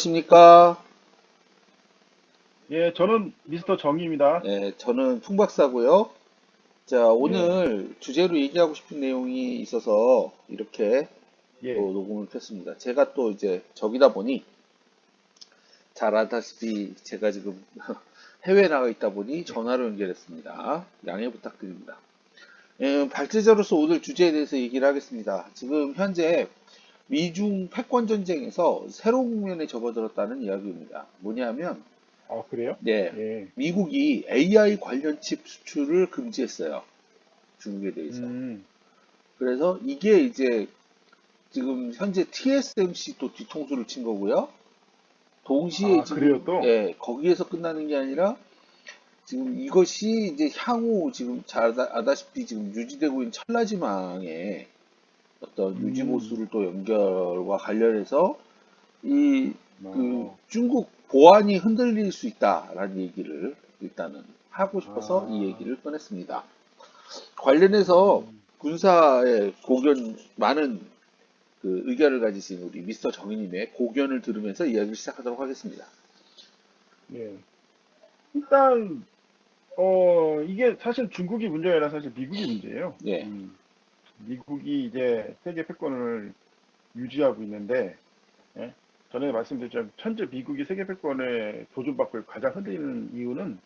안녕하십니까? 예, 저는 미스터 정입니다. 네, 저는 풍박사고요. 자, 예, 오늘 주제로 얘기하고 싶은 내용이 있어서 이렇게 예, 또 녹음을 켰습니다. 제가 또 이제 적이다 보니 잘 아다시피 제가 지금 해외에 나가 있다 보니 예, 전화로 연결했습니다. 양해 부탁드립니다. 발제자로서 오늘 주제에 대해서 얘기를 하겠습니다. 지금 현재 미중 패권 전쟁에서 새로운 국면에 접어들었다는 이야기입니다. 뭐냐면 그래요? 네, 예, 미국이 AI 관련 칩 수출을 금지했어요. 중국에 대해서. 음, 그래서 이게 이제 지금 현재 TSMC 또 뒤통수를 친 거고요. 동시에 그래요 지금 또? 예, 거기에서 끝나는 게 아니라 지금 이것이 이제 향후 지금 잘 아다시피 지금 유지되고 있는 천라지망의 어떤 음, 유지보수를 또 연결과 관련해서 이 그 어, 중국 보안이 흔들릴 수 있다라는 얘기를 일단은 하고 싶어서 이 아, 얘기를 꺼냈습니다. 관련해서 음, 군사의 고견 많은 그 의견을 가지신 우리 미스터 정의님의 고견을 들으면서 이야기를 시작하도록 하겠습니다. 예. 일단, 이게 사실 중국이 문제가 아니라 사실 미국이 문제예요. 예, 미국이 이제 세계 패권을 유지하고 있는데, 예? 전에 말씀드렸지만, 현재 미국이 세계 패권에 도전받고 가장 흔들리는 이유는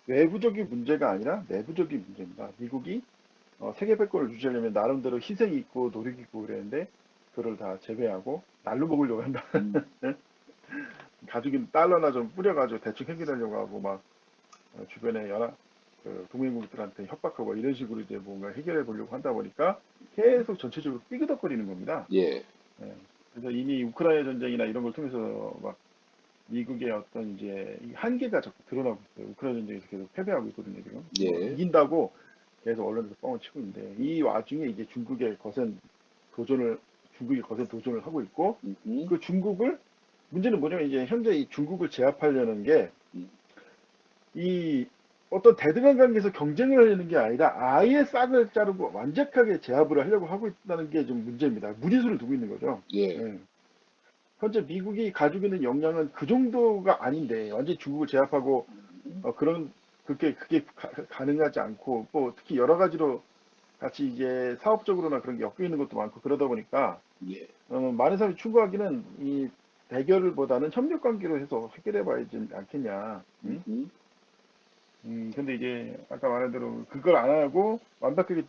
외부적인 문제가 아니라 내부적인 문제입니다. 미국이 세계 패권을 유지하려면 나름대로 희생이 있고 노력이 있고 그랬는데 그걸 다 제외하고 날로 먹으려고 한다. 음, 가지고 달러나 좀 뿌려가지고 대충 해결하려고 하고 막 주변에 연합 그 동맹국들한테 협박하고 이런 식으로 이제 뭔가 해결해 보려고 한다 보니까 계속 전체적으로 삐그덕거리는 겁니다. 예, 예. 그래서 이미 우크라이나 전쟁이나 이런 걸 통해서 막 미국의 어떤 이제 이 한계가 자꾸 드러나고 있어요. 우크라이나 전쟁에서 계속 패배하고 있거든요, 지금. 뭐 예, 이긴다고 계속 언론에서 뻥을 치고 있는데 이 와중에 이제 도전을 중국이 거센 도전을 하고 있고 음, 그 중국을 문제는 뭐냐면 이제 현재 이 중국을 제압하려는 게 음, 이 어떤 대등한 관계에서 경쟁을 하려는 게 아니라 아예 싹을 자르고 완벽하게 제압을 하려고 하고 있다는 게 좀 문제입니다. 무리수를 두고 있는 거죠. 예, 예. 현재 미국이 가지고 있는 역량은 그 정도가 아닌데 완전히 중국을 제압하고 그런 그게 가능하지 않고 뭐 특히 여러 가지로 같이 이제 사업적으로나 그런 게 엮여 있는 것도 많고 그러다 보니까 예, 많은 사람이 추구하기는 이 대결보다는 협력 관계로 해서 해결해 봐야지 않겠냐. 응? 음, 근데 이제 아까 말한 대로 그걸 안 하고 완벽하게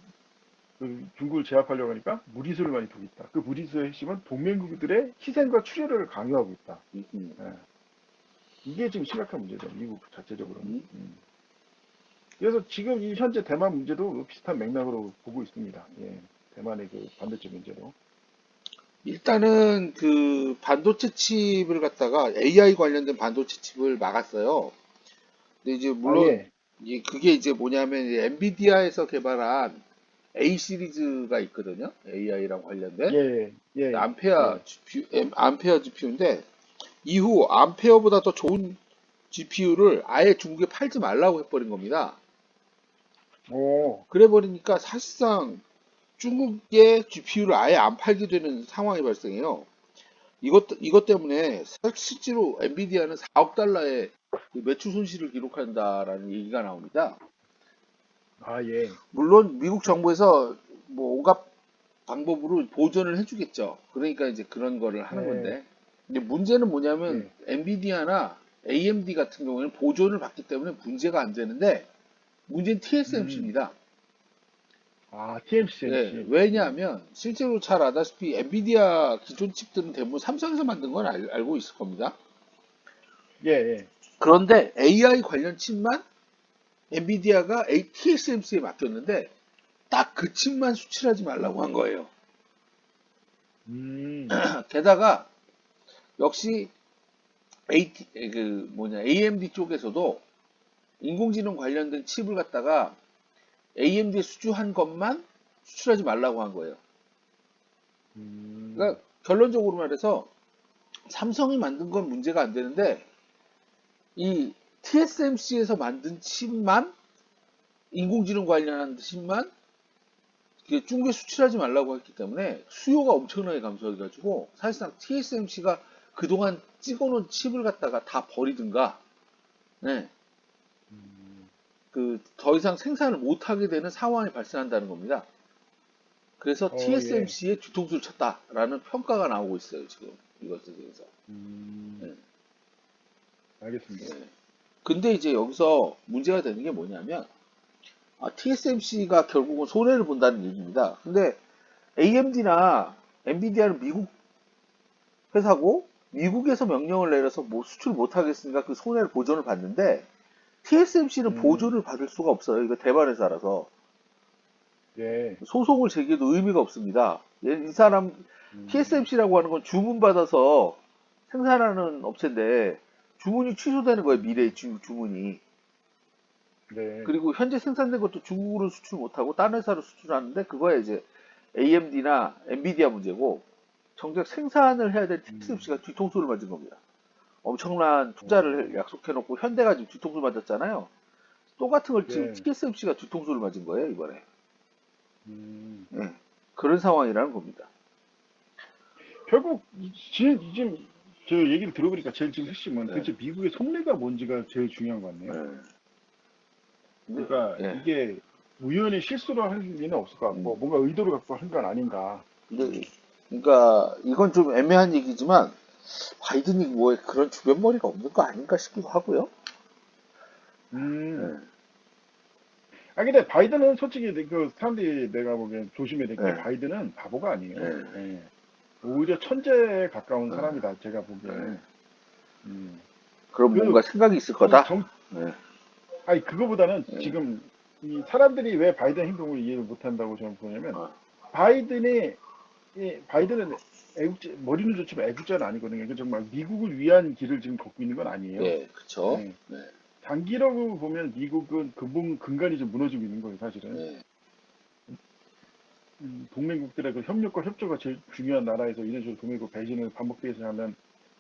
그 중국을 제압하려고 하니까 무리수를 많이 두고 있다. 그 무리수의 핵심은 동맹국들의 희생과 출혈을 강요하고 있다. 음, 예. 이게 지금 심각한 문제죠. 미국 자체적으로는. 음. 그래서 지금 이 현재 대만 문제도 비슷한 맥락으로 보고 있습니다. 예. 대만의 그 반도체 문제도. 일단은 그 반도체 칩을 갖다가 AI 관련된 반도체 칩을 막았어요. 근데 이제 물론 예. 그게 이제 뭐냐면 이제 엔비디아에서 개발한 A 시리즈가 있거든요. AI랑 관련된 예. 예. 암페어 예. GPU, 암페어 GPU인데 이후 암페어보다 더 좋은 GPU를 아예 중국에 팔지 말라고 해버린 겁니다. 오. 그래 버리니까 사실상 중국의 GPU를 아예 안 팔게 되는 상황이 발생해요. 이것 때문에 실제로 엔비디아는 4억 달러의 그 매출 손실을 기록한다라는 얘기가 나옵니다. 예. 물론 미국 정부에서 뭐 온갖 방법으로 보전을 해주겠죠. 그러니까 이제 그런 거를 하는 예. 건데. 근데 문제는 뭐냐면 예. 엔비디아나 AMD 같은 경우에는 보존을 받기 때문에 문제가 안 되는데 문제는 음. TSMC입니다. 예, TMC. 왜냐하면 실제로 잘 아다시피 엔비디아 기존 칩들은 대부분 삼성에서 만든 건 알고 있을 겁니다. 예. 예. 그런데 AI 관련 칩만 엔비디아가 TSMC에 맡겼는데 딱 그 칩만 수출하지 말라고 한 거예요. 음. 게다가 역시 AMD 쪽에서도 인공지능 관련된 칩을 갖다가 AMD에 수주한 것만 수출하지 말라고 한 거예요. 음. 그러니까 결론적으로 말해서 삼성이 만든 건 문제가 안 되는데 이 TSMC에서 만든 칩만 인공지능 관련한 칩만 중국에 수출하지 말라고 했기 때문에 수요가 엄청나게 감소해가지고 사실상 TSMC가 그동안 찍어놓은 칩을 갖다가 다 버리든가, 네, 음, 더 이상 생산을 못하게 되는 상황이 발생한다는 겁니다. 그래서 예. TSMC의 뒤통수를 쳤다라는 평가가 나오고 있어요, 지금. 이것에 대해서. 음, 네, 알겠습니다. 네. 근데 이제 여기서 문제가 되는 게 뭐냐면, TSMC가 결국은 손해를 본다는 얘기입니다. 근데 AMD나 엔비디아는 미국 회사고, 미국에서 명령을 내려서 뭐 수출 못하겠으니까 그 손해를 보전을 받는데, TSMC는 음, 보조를 받을 수가 없어요. 이거 대발 회사라서. 예. 소송을 제기해도 의미가 없습니다. 이 사람, 음, TSMC라고 하는 건 주문받아서 생산하는 업체인데, 주문이 취소되는 거예요, 미래의 주문이. 네. 그리고 현재 생산된 것도 중국으로 수출 못하고 다른 회사로 수출하는데, 그거에 이제 AMD나 엔비디아 문제고, 정작 생산을 해야 될 TSMC가 음, 뒤통수를 맞은 겁니다. 엄청난 투자를 어, 약속해놓고 현대가 지금 뒤통수 맞았잖아요. 똑같은 걸 지금 예. TSMC가 뒤통수를 맞은 거예요, 이번에. 음. 예. 그런 상황이라는 겁니다. 결국 지금 저 얘기를 들어보니까 제일 지금 핵심은 예. 도대체 미국의 속내가 뭔지가 제일 중요한 것 같네요. 예. 그러니까 예. 이게 우연히 실수로 할 리는 없을 것 같고 음. 뭔가 의도를 갖고 한 건 아닌가. 근데, 그러니까, 이건 좀 애매한 얘기지만, 바이든이 뭐 그런 주변머리가 없는 거 아닌가 싶기도 하고요. 음. 예. 근데 바이든은 솔직히 그 사람들이 내가 보기엔 조심해야 될 게 예. 바이든은 바보가 아니에요. 예. 예. 오히려 천재에 가까운 예. 사람이다. 제가 예. 보기에는. 음. 그럼 뭔가 그, 생각이 있을 이 거다. 정, 예. 그거보다는 예. 지금 이 사람들이 왜 바이든 행동을 이해를 못한다고 저는 보냐면 어. 바이든이 바이든은 머리는 좋지만 애국자는 아니거든요. 그 정말 미국을 위한 길을 지금 걷고 있는 건 아니에요. 예. 그쵸. 예. 네. 장기적으로 보면 미국은 근간이 좀 무너지고 있는 거예요, 사실은. 예. 동맹국들의 그 협력과 협조가 제일 중요한 나라에서 이런 식으로 동맹국 배신을 반복돼서 하면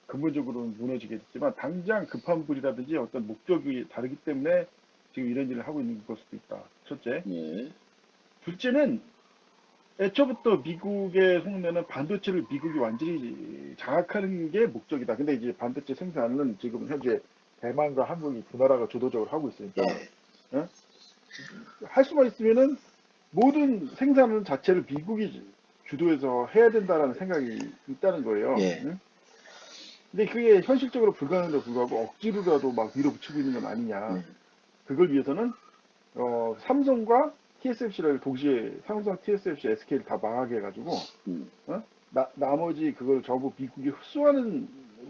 근본적으로는 무너지겠지만 당장 급한 불이라든지 어떤 목적이 다르기 때문에 지금 이런 일을 하고 있는 걸 수도 있다. 첫째. 예. 둘째는 애초부터 미국의 속내는 반도체를 미국이 완전히 장악하는 게 목적이다. 근데 이제 반도체 생산은 지금 현재 대만과 한국이 두 나라가 주도적으로 하고 있으니까 예. 어? 할 수만 있으면은 모든 생산 자체를 미국이 주도해서 해야 된다라는 생각이 있다는 거예요. 예. 응? 근데 그게 현실적으로 불가능에도 불구하고 억지로라도 막 밀어붙이고 있는 건 아니냐. 예. 그걸 위해서는 삼성과 TSMC를 동시에 삼성, TSMC, SK를 다 망하게 해가지고 음. 어? 나머지 그걸 전부 미국이 흡수하는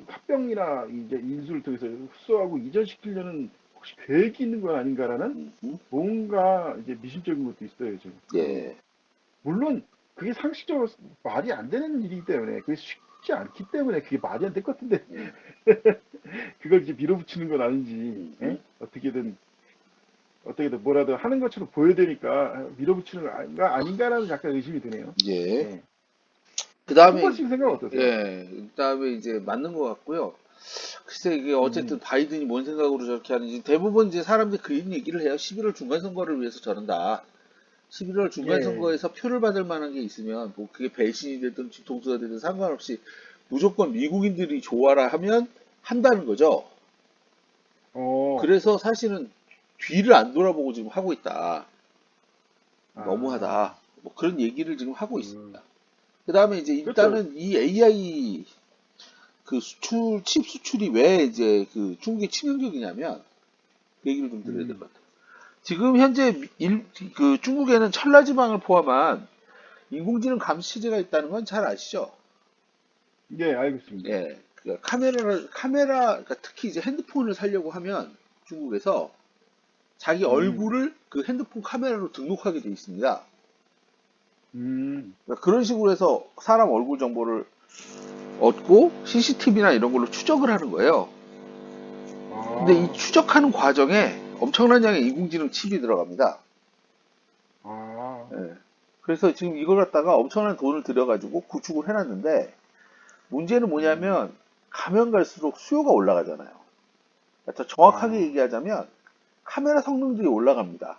합병이나 이제 인수를 통해서 흡수하고 이전시키려는 혹시 계획이 있는 건 아닌가라는 음. 뭔가 이제 미심적인 것도 있어요, 지금. 예. 물론 그게 상식적으로 말이 안 되는 일이기 때문에 그게 쉽지 않기 때문에 그게 말이 안 될 것 같은데 예. 그걸 이제 밀어붙이는 건 아닌지 예? 어떻게든 뭐라도 하는 것처럼 보여야 되니까 밀어붙이는 거 아닌가라는 약간 의심이 드네요. 예. 예. 그 승관 다음에, 씨 생각 어떠세요? 예. 그 다음에 이제 맞는 것 같고요. 글쎄, 이게 음, 어쨌든 바이든이 뭔 생각으로 저렇게 하는지 대부분 이제 사람들이 그 얘기를 해요. 11월 중간선거를 위해서 저런다. 11월 예. 중간선거에서 표를 받을 만한 게 있으면, 뭐 그게 배신이 되든 뒤통수가 되든 상관없이 무조건 미국인들이 좋아라 하면 한다는 거죠. 어, 그래서 사실은 뒤를 안 돌아보고 지금 하고 있다. 아, 너무하다. 뭐 그런 얘기를 지금 하고 그, 있습니다. 그 다음에 이제 그렇죠. 일단은 이 AI 칩 수출이 왜 이제 중국에 치명적이냐면, 그 얘기를 좀 드려야 될 음, 것 같아요. 지금 현재 중국에는 천라지방을 포함한 인공지능 감시 체제가 있다는 건 잘 아시죠? 예, 알고 있습니다. 예. 그러니까 특히 이제 핸드폰을 사려고 하면 중국에서 자기 음, 얼굴을 그 핸드폰 카메라로 등록하게 돼 있습니다. 음, 그러니까 그런 식으로 해서 사람 얼굴 정보를 얻고 CCTV나 이런 걸로 추적을 하는 거예요. 근데 이 아, 추적하는 과정에 엄청난 양의 인공지능 칩이 들어갑니다. 아, 예. 그래서 지금 이걸 갖다가 엄청난 돈을 들여가지고 구축을 해놨는데, 문제는 음, 뭐냐면 가면 갈수록 수요가 올라가잖아요. 더 정확하게 아, 얘기하자면 카메라 성능들이 올라갑니다.